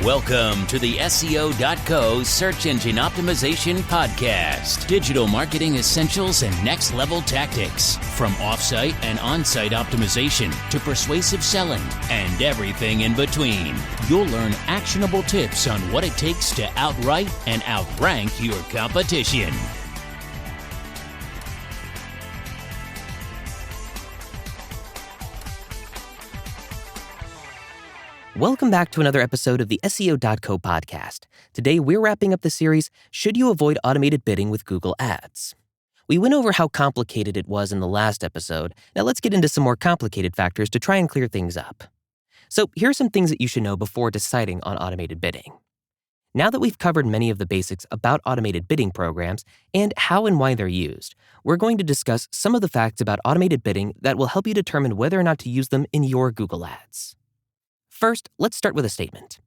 Welcome to the SEO.co Search Engine Optimization Podcast. Digital marketing essentials and next level tactics. From offsite and on-site optimization to persuasive selling and everything in between. You'll learn actionable tips on what it takes to outright and outrank your competition. Welcome back to another episode of the SEO.co podcast. Today, we're wrapping up the series, Should You Avoid Automated Bidding with Google Ads? We went over how complicated it was in the last episode. Now let's get into some more complicated factors to try and clear things up. So here are some things that you should know before deciding on automated bidding. Now that we've covered many of the basics about automated bidding programs and how and why they're used, we're going to discuss some of the facts about automated bidding that will help you determine whether or not to use them in your Google Ads. First, let's start with a statement.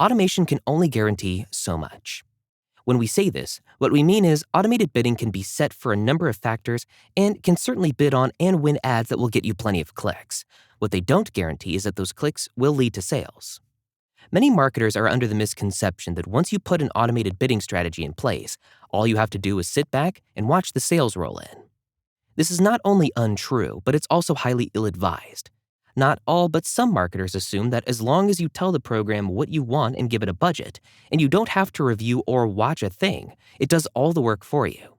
Automation can only guarantee so much. When we say this, what we mean is automated bidding can be set for a number of factors and can certainly bid on and win ads that will get you plenty of clicks. What they don't guarantee is that those clicks will lead to sales. Many marketers are under the misconception that once you put an automated bidding strategy in place, all you have to do is sit back and watch the sales roll in. This is not only untrue, but it's also highly ill-advised. Not all, but some marketers assume that as long as you tell the program what you want and give it a budget, and you don't have to review or watch a thing, it does all the work for you.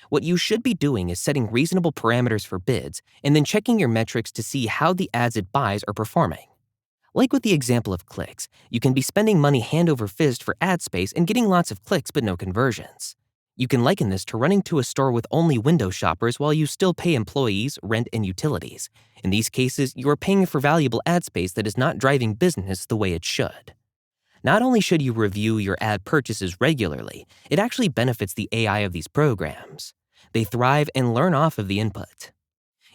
What you should be doing is setting reasonable parameters for bids and then checking your metrics to see how the ads it buys are performing. Like with the example of clicks, you can be spending money hand over fist for ad space and getting lots of clicks but no conversions. You can liken this to running to a store with only window shoppers while you still pay employees, rent, and utilities. In these cases, you are paying for valuable ad space that is not driving business the way it should. Not only should you review your ad purchases regularly, it actually benefits the AI of these programs. They thrive and learn off of the input.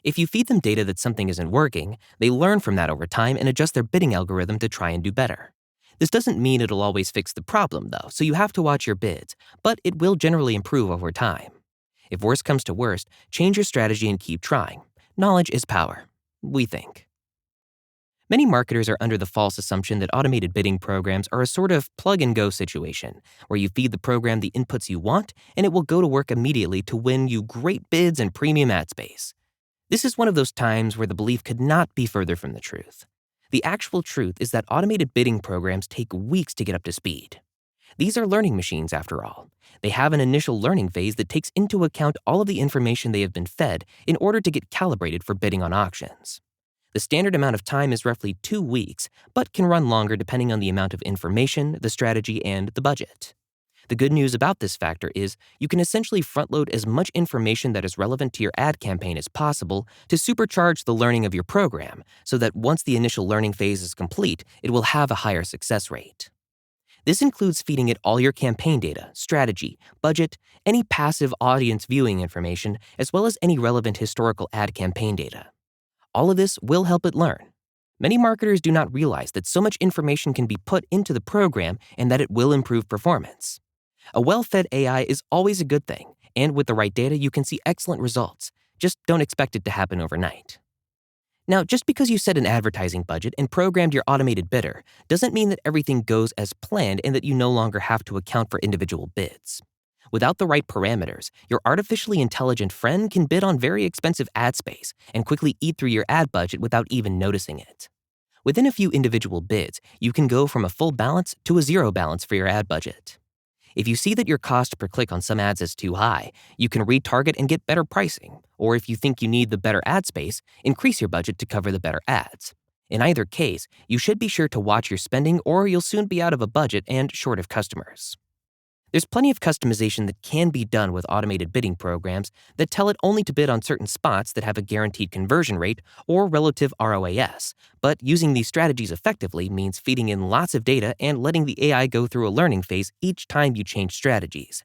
If you feed them data that something isn't working, they learn from that over time and adjust their bidding algorithm to try and do better. This doesn't mean it'll always fix the problem, though, so you have to watch your bids, but it will generally improve over time. If worst comes to worst, change your strategy and keep trying. Knowledge is power, we think. Many marketers are under the false assumption that automated bidding programs are a sort of plug-and-go situation, where you feed the program the inputs you want, and it will go to work immediately to win you great bids and premium ad space. This is one of those times where the belief could not be further from the truth. The actual truth is that automated bidding programs take weeks to get up to speed. These are learning machines, after all. They have an initial learning phase that takes into account all of the information they have been fed in order to get calibrated for bidding on auctions. The standard amount of time is roughly 2 weeks, but can run longer depending on the amount of information, the strategy, and the budget. The good news about this factor is you can essentially front-load as much information that is relevant to your ad campaign as possible to supercharge the learning of your program so that once the initial learning phase is complete, it will have a higher success rate. This includes feeding it all your campaign data, strategy, budget, any passive audience viewing information, as well as any relevant historical ad campaign data. All of this will help it learn. Many marketers do not realize that so much information can be put into the program and that it will improve performance. A well-fed AI is always a good thing, and with the right data, you can see excellent results. Just don't expect it to happen overnight. Now, just because you set an advertising budget and programmed your automated bidder doesn't mean that everything goes as planned and that you no longer have to account for individual bids. Without the right parameters, your artificially intelligent friend can bid on very expensive ad space and quickly eat through your ad budget without even noticing it. Within a few individual bids, you can go from a full balance to a zero balance for your ad budget. If you see that your cost per click on some ads is too high, you can retarget and get better pricing. Or if you think you need the better ad space, increase your budget to cover the better ads. In either case, you should be sure to watch your spending or you'll soon be out of a budget and short of customers. There's plenty of customization that can be done with automated bidding programs that tell it only to bid on certain spots that have a guaranteed conversion rate or relative ROAS, but using these strategies effectively means feeding in lots of data and letting the AI go through a learning phase each time you change strategies.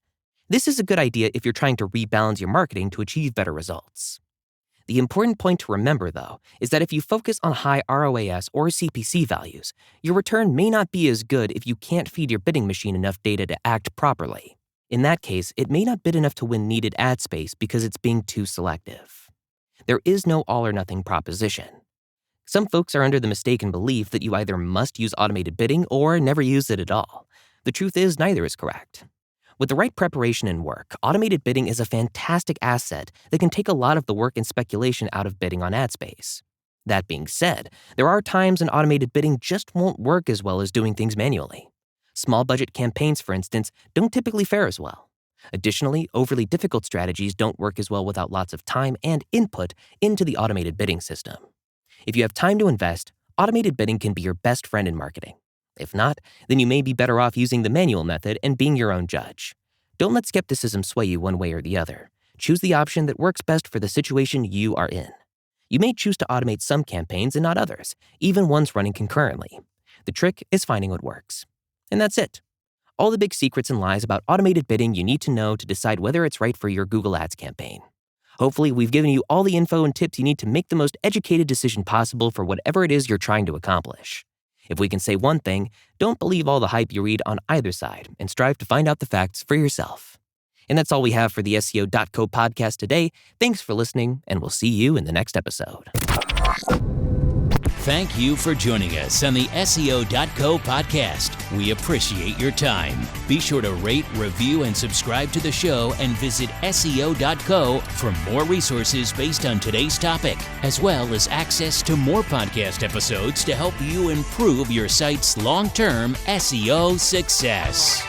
This is a good idea if you're trying to rebalance your marketing to achieve better results. The important point to remember, though, is that if you focus on high ROAS or CPC values, your return may not be as good if you can't feed your bidding machine enough data to act properly. In that case, it may not bid enough to win needed ad space because it's being too selective. There is no all-or-nothing proposition. Some folks are under the mistaken belief that you either must use automated bidding or never use it at all. The truth is, neither is correct. With the right preparation and work, automated bidding is a fantastic asset that can take a lot of the work and speculation out of bidding on ad space. That being said, there are times when automated bidding just won't work as well as doing things manually. Small budget campaigns, for instance, don't typically fare as well. Additionally, overly difficult strategies don't work as well without lots of time and input into the automated bidding system. If you have time to invest, automated bidding can be your best friend in marketing. If not, then you may be better off using the manual method and being your own judge. Don't let skepticism sway you one way or the other. Choose the option that works best for the situation you are in. You may choose to automate some campaigns and not others, even ones running concurrently. The trick is finding what works. And that's it. All the big secrets and lies about automated bidding you need to know to decide whether it's right for your Google Ads campaign. Hopefully, we've given you all the info and tips you need to make the most educated decision possible for whatever it is you're trying to accomplish. If we can say one thing, don't believe all the hype you read on either side and strive to find out the facts for yourself. And that's all we have for the SEO.co podcast today. Thanks for listening, and we'll see you in the next episode. Thank you for joining us on the SEO.co podcast. We appreciate your time. Be sure to rate, review, and subscribe to the show and visit SEO.co for more resources based on today's topic, as well as access to more podcast episodes to help you improve your site's long-term SEO success.